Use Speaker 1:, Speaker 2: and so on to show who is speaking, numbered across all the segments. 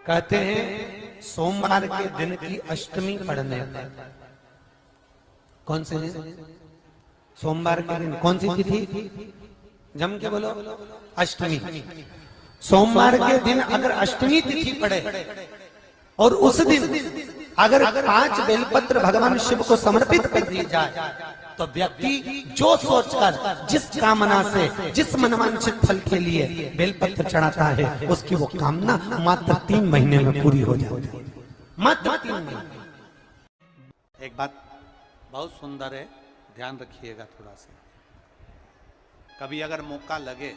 Speaker 1: कहते हैं सोमवार के दिन की अष्टमी पढ़ने पर, कौन से दिन? सोमवार के दिन कौन सी तिथि? जम के बोलो, अष्टमी। सोमवार के दिन अगर अष्टमी तिथि पड़े और उस दिन अगर 5 बेलपत्र भगवान शिव को समर्पित कर दी जाए तो व्यक्ति जो सोचकर, जिस कामना से, जिस मनवांछित फल के लिए बेलपत्र चढ़ाता है, उसकी वो कामना मात्र 3 महीने में पूरी हो जाती है। मात्र 3 महीने।
Speaker 2: एक बात बहुत सुंदर है, ध्यान रखिएगा थोड़ा सा। कभी अगर मौका लगे,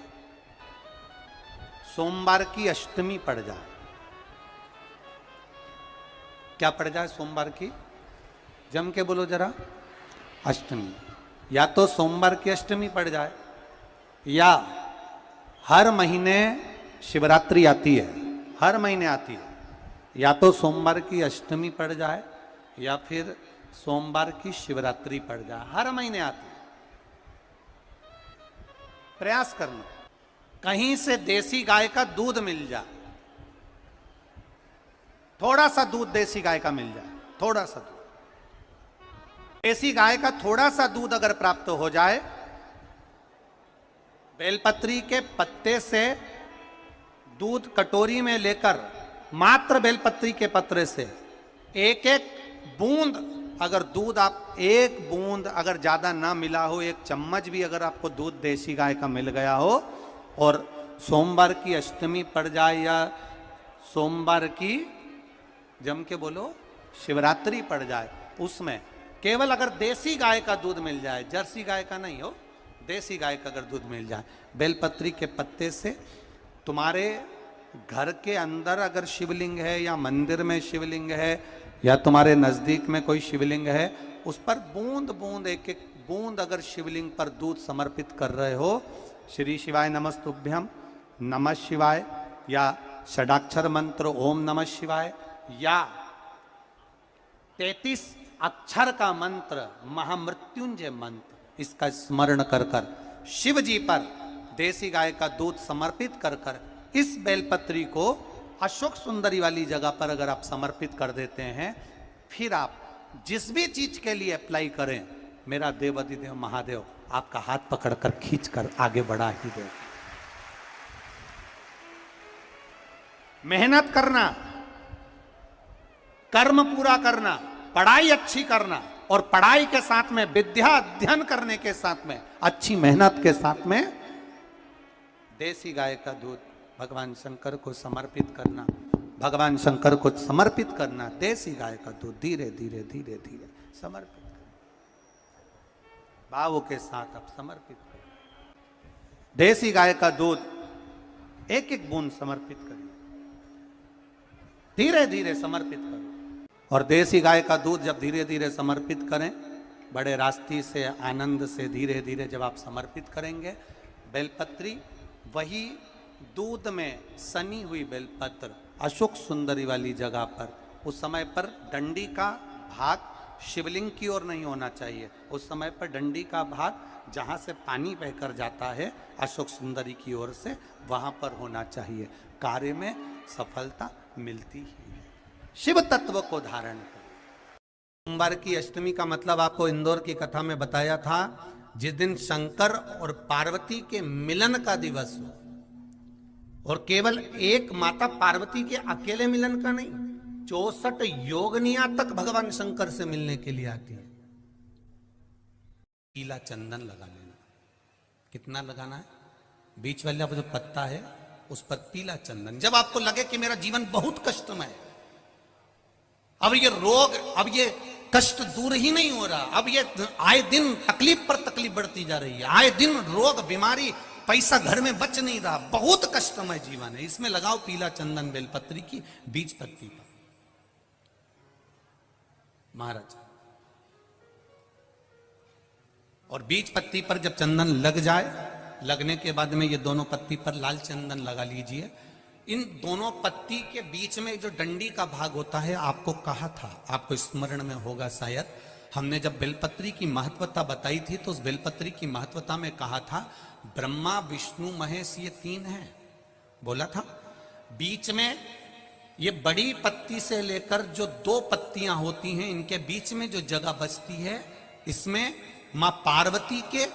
Speaker 2: सोमवार की अष्टमी पड़ जाए, क्या पड़ जाए सोमवार की? जम के बोलो जरा, अष्टमी। या तो सोमवार की अष्टमी पड़ जाए, या हर महीने शिवरात्रि आती है, हर महीने आती है, या तो सोमवार की अष्टमी पड़ जाए या फिर सोमवार की शिवरात्रि पड़ जाए, हर महीने आती है। प्रयास करना कहीं से देसी गाय का दूध मिल जाए, थोड़ा सा दूध देसी गाय का मिल जाए, थोड़ा सा दूध देसी गाय का, थोड़ा सा दूध अगर प्राप्त हो जाए, बेलपत्री के पत्ते से दूध कटोरी में लेकर, मात्र बेलपत्री के पत्रे से एक एक बूंद, अगर दूध आप एक बूंद अगर ज्यादा ना मिला हो, 1 चम्मच भी अगर आपको दूध देसी गाय का मिल गया हो, और सोमवार की अष्टमी पड़ जाए या सोमवार की, जम के बोलो, शिवरात्रि पड़ जाए, उसमें केवल अगर देसी गाय का दूध मिल जाए, जर्सी गाय का नहीं हो, देसी गाय का अगर दूध मिल जाए, बेलपत्री के पत्ते से, तुम्हारे घर के अंदर अगर शिवलिंग है या मंदिर में शिवलिंग है या तुम्हारे नजदीक में कोई शिवलिंग है, उस पर बूंद बूंद, एक एक बूंद अगर शिवलिंग पर दूध समर्पित कर रहे हो, श्री शिवाय नमस्तुभ्यम, नमः शिवाय, या षडाक्षर मंत्र ओम नमः शिवाय, या 33 अक्षर का मंत्र महामृत्युंजय मंत्र, इसका स्मरण कर कर शिव जी पर देसी गाय का दूध समर्पित कर कर इस बेलपत्री को अशोक सुंदरी वाली जगह पर अगर आप समर्पित कर देते हैं, फिर आप जिस भी चीज के लिए अप्लाई करें, मेरा देवाधिदेव महादेव आपका हाथ पकड़कर खींचकर आगे बढ़ा ही दे। मेहनत करना, कर्म पूरा करना, पढ़ाई अच्छी करना, और पढ़ाई के साथ में विद्या अध्ययन करने के साथ में अच्छी मेहनत के साथ में देसी गाय का दूध भगवान शंकर को समर्पित करना, भगवान शंकर को समर्पित करना, देसी गाय का दूध धीरे धीरे धीरे धीरे समर्पित करना, भावों के साथ आप समर्पित करें। देसी गाय का दूध एक एक बूंद समर्पित करिए, धीरे धीरे समर्पित करो। और देसी गाय का दूध जब धीरे धीरे समर्पित करें, बड़े रास्ते से, आनंद से धीरे धीरे जब आप समर्पित करेंगे, बेलपत्री वही दूध में सनी हुई बेलपत्र अशोक सुंदरी वाली जगह पर, उस समय पर डंडी का भाग शिवलिंग की ओर नहीं होना चाहिए, उस समय पर डंडी का भाग जहाँ से पानी बहकर जाता है अशोक सुंदरी की ओर से, वहाँ पर होना चाहिए। कार्य में सफलता मिलती ही है। शिव तत्व को धारण कर। सोमवार की अष्टमी का मतलब आपको इंदौर की कथा में बताया था, जिस दिन शंकर और पार्वती के मिलन का दिवस हो, और केवल एक माता पार्वती के अकेले मिलन का नहीं, 64 योगनिया तक भगवान शंकर से मिलने के लिए आती है। पीला चंदन लगा लेना। कितना लगाना है? बीच वाला जो पत्ता है उस पर पीला चंदन। जब आपको लगे कि मेरा जीवन बहुत कष्टमय है, अब ये रोग, अब ये कष्ट दूर ही नहीं हो रहा, अब ये आए दिन तकलीफ पर तकलीफ बढ़ती जा रही है, आए दिन रोग, बीमारी, पैसा घर में बच नहीं रहा, बहुत कष्टमय जीवन है, इसमें लगाओ पीला चंदन बेलपत्री की बीज पत्ती पर। महाराज, और बीज पत्ती पर जब चंदन लग जाए, लगने के बाद में ये दोनों पत्ती पर लाल चंदन लगा लीजिए। इन दोनों पत्ती के बीच में जो डंडी का भाग होता है, आपको कहा था, आपको स्मरण में होगा शायद, हमने जब बेलपत्री की महत्वता बताई थी तो उस बेलपत्री की महत्वता में कहा था ब्रह्मा विष्णु महेश ये 3 हैं, बोला था। बीच में ये बड़ी पत्ती से लेकर जो 2 पत्तियां होती हैं, इनके बीच में जो जगह बचती है, इसमें मां पार्वती के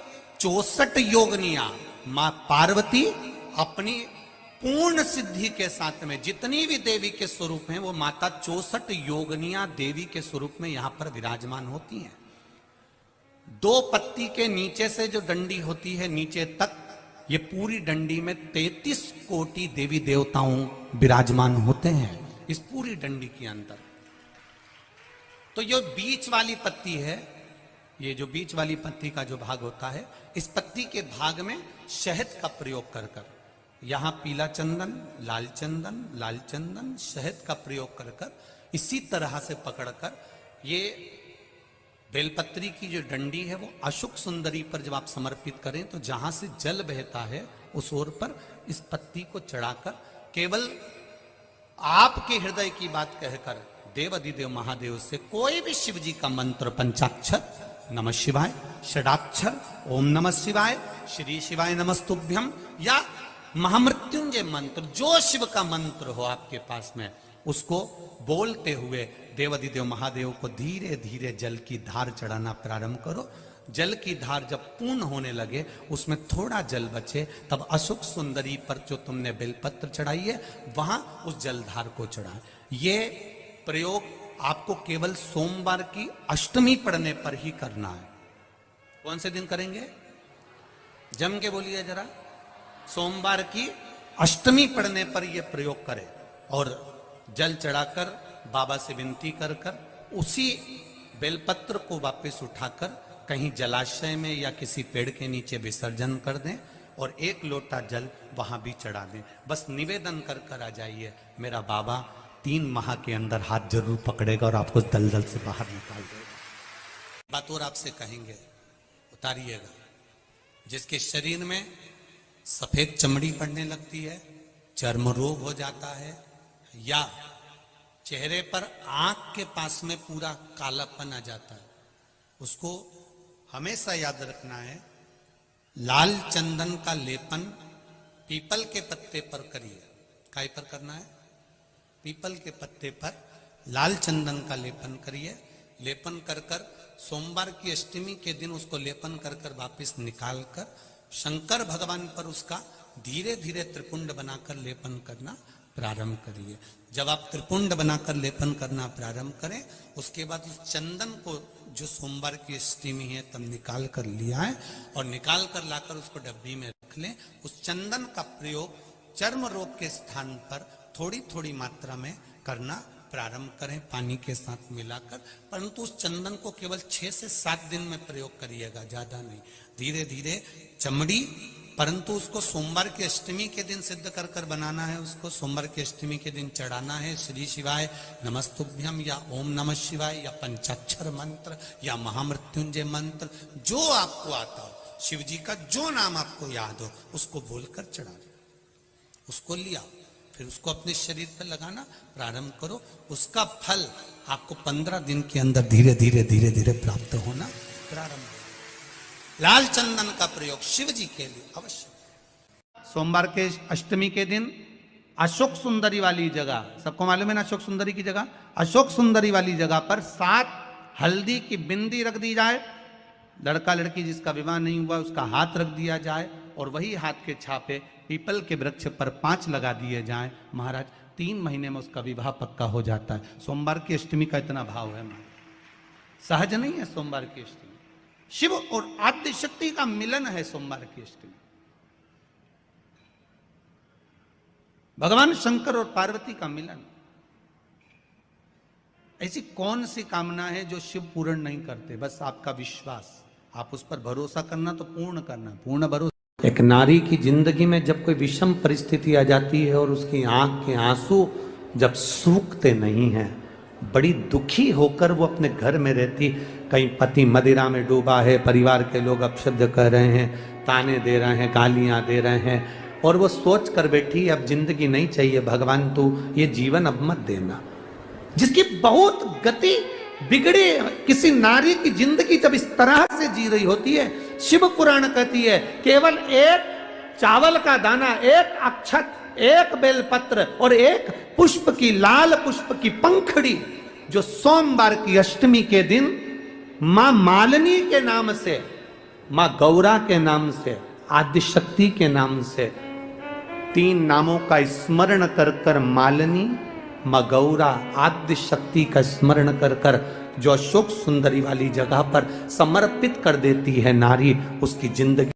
Speaker 2: 64 योगनियां, मां पार्वती अपनी पूर्ण सिद्धि के साथ में जितनी भी देवी के स्वरूप हैं, वो माता 64 योगनियां देवी के स्वरूप में यहां पर विराजमान होती हैं। 2 पत्ती के नीचे से जो डंडी होती है नीचे तक, ये पूरी डंडी में 33 कोटि देवी देवताओं विराजमान होते हैं इस पूरी डंडी के अंदर। तो ये बीच वाली पत्ती है, ये जो बीच वाली पत्ती का जो भाग होता है, इस पत्ती के भाग में शहद का प्रयोग कर कर, यहां पीला चंदन, लाल चंदन, लाल चंदन, शहद का प्रयोग कर कर, इसी तरह से पकड़कर ये बेलपत्री की जो डंडी है वो अशोक सुंदरी पर जब आप समर्पित करें तो जहां से जल बहता है उस ओर पर इस पत्ती को चढ़ाकर केवल आपके हृदय की बात कहकर देव अधिदेव महादेव से कोई भी शिव जी का मंत्र, पंचाक्षर, नमः शिवाय, षडाक्षर, ओम नमः शिवाय, श्री शिवाय नमस्तुभ्यम, या महामृत्युंजय मंत्र, जो शिव का मंत्र हो आपके पास में, उसको बोलते हुए देवाधिदेव महादेव को धीरे धीरे जल की धार चढ़ाना प्रारंभ करो। जल की धार जब पूर्ण होने लगे, उसमें थोड़ा जल बचे, तब अशोक सुंदरी पर जो तुमने बेलपत्र चढ़ाई है वहां उस जलधार को चढ़ा। ये प्रयोग आपको केवल सोमवार की अष्टमी पढ़ने पर ही करना है। कौन से दिन करेंगे? जम के बोलिए जरा। सोमवार की अष्टमी पढ़ने पर यह प्रयोग करें और जल चढ़ाकर बाबा से विनती कर कर उसी बेलपत्र को वापस उठाकर कहीं जलाशय में या किसी पेड़ के नीचे विसर्जन कर दें और 1 लोटा जल वहां भी चढ़ा दें। बस निवेदन कर कर आ जाइए, मेरा बाबा 3 माह के अंदर हाथ जरूर पकड़ेगा और आपको दलदल से बाहर निकाल देगा। बात और आपसे कहेंगे, उतारिएगा। जिसके शरीर में सफेद चमड़ी पड़ने लगती है, चर्म रोग हो जाता है, या चेहरे पर आंख के पास में पूरा कालापन आ जाता है, उसको हमेशा याद रखना है, लाल चंदन का लेपन पीपल के पत्ते पर करिए। काय पर करना है? पीपल के पत्ते पर लाल चंदन का लेपन करिए। लेपन कर कर सोमवार की अष्टमी के दिन उसको लेपन कर कर वापिस निकाल कर शंकर भगवान पर उसका धीरे धीरे त्रिपुंड बनाकर लेपन करना प्रारंभ करिए। जब आप त्रिपुंड बनाकर लेपन करना प्रारंभ करें, उसके बाद उस चंदन को जो सोमवार की अष्टमी है तब निकाल कर लिया है और निकाल कर लाकर उसको डब्बी में रख लें। उस चंदन का प्रयोग चर्म रोग के स्थान पर थोड़ी थोड़ी मात्रा में करना प्रारंभ करें पानी के साथ मिलाकर, परंतु उस चंदन को केवल 6 से 7 दिन में प्रयोग करिएगा, ज्यादा नहीं। धीरे धीरे चमड़ी, परंतु उसको सोमवार की अष्टमी के दिन सिद्ध कर कर बनाना है। उसको सोमवार की अष्टमी के दिन चढ़ाना है श्री शिवाय नमस्तुभ्यम या ओम नमः शिवाय या पंचाक्षर मंत्र या महामृत्युंजय मंत्र, जो आपको आता हो, शिव जी का जो नाम आपको याद हो उसको बोलकर चढ़ा दो। उसको लिया, फिर उसको अपने शरीर पर लगाना प्रारंभ करो। उसका फल आपको 15 दिन के अंदर धीरे धीरे धीरे धीरे प्राप्त होना प्रारंभ। लाल चंदन का प्रयोग शिव जी के लिए अवश्य। सोमवार के अष्टमी के दिन अशोक सुंदरी वाली जगह, सबको मालूम है ना अशोक सुंदरी की जगह, अशोक सुंदरी वाली जगह पर 7 हल्दी की बिंदी रख दी जाए। लड़का लड़की जिसका विवाह नहीं हुआ उसका हाथ रख दिया जाए और वही हाथ के छापे पीपल के वृक्ष पर 5 लगा दिए जाएं। महाराज 3 महीने में उसका विवाह पक्का हो जाता है। सोमवार की अष्टमी का इतना भाव है महाराज, सहज नहीं है सोमवार की अष्टमी। शिव और आद्य शक्ति का मिलन है सोमवार की अष्टमी। भगवान शंकर और पार्वती का मिलन। ऐसी कौन सी कामना है जो शिव पूर्ण नहीं करते? बस आपका विश्वास, आप उस पर भरोसा करना तो पूर्ण करना, पूर्ण भरोसा। एक नारी की जिंदगी में जब कोई विषम परिस्थिति आ जाती है और उसकी आंख के आंसू जब सूखते नहीं हैं, बड़ी दुखी होकर वो अपने घर में रहती, कहीं पति मदिरा में डूबा है, परिवार के लोग अपशब्द कह रहे हैं, ताने दे रहे हैं, गालियां दे रहे हैं, और वो सोच कर बैठी अब जिंदगी नहीं चाहिए, भगवान तू ये जीवन अब मत देना। जिसकी बहुत गति बिगड़ी किसी नारी की जिंदगी जब इस तरह से जी रही होती है, शिव पुराण कहती है केवल एक चावल का दाना, एक अक्षत, एक बेलपत्र और एक पुष्प की, लाल पुष्प की पंखड़ी, जो सोमवार की अष्टमी के दिन मां मालिनी के नाम से, मां गौरा के नाम से, आदिशक्ति के नाम से, 3 नामों का स्मरण कर कर मालिनी, मां गौरा, आद्य शक्ति का स्मरण कर कर जो अशोक सुंदरी वाली जगह पर समर्पित कर देती है नारी, उसकी जिंदगी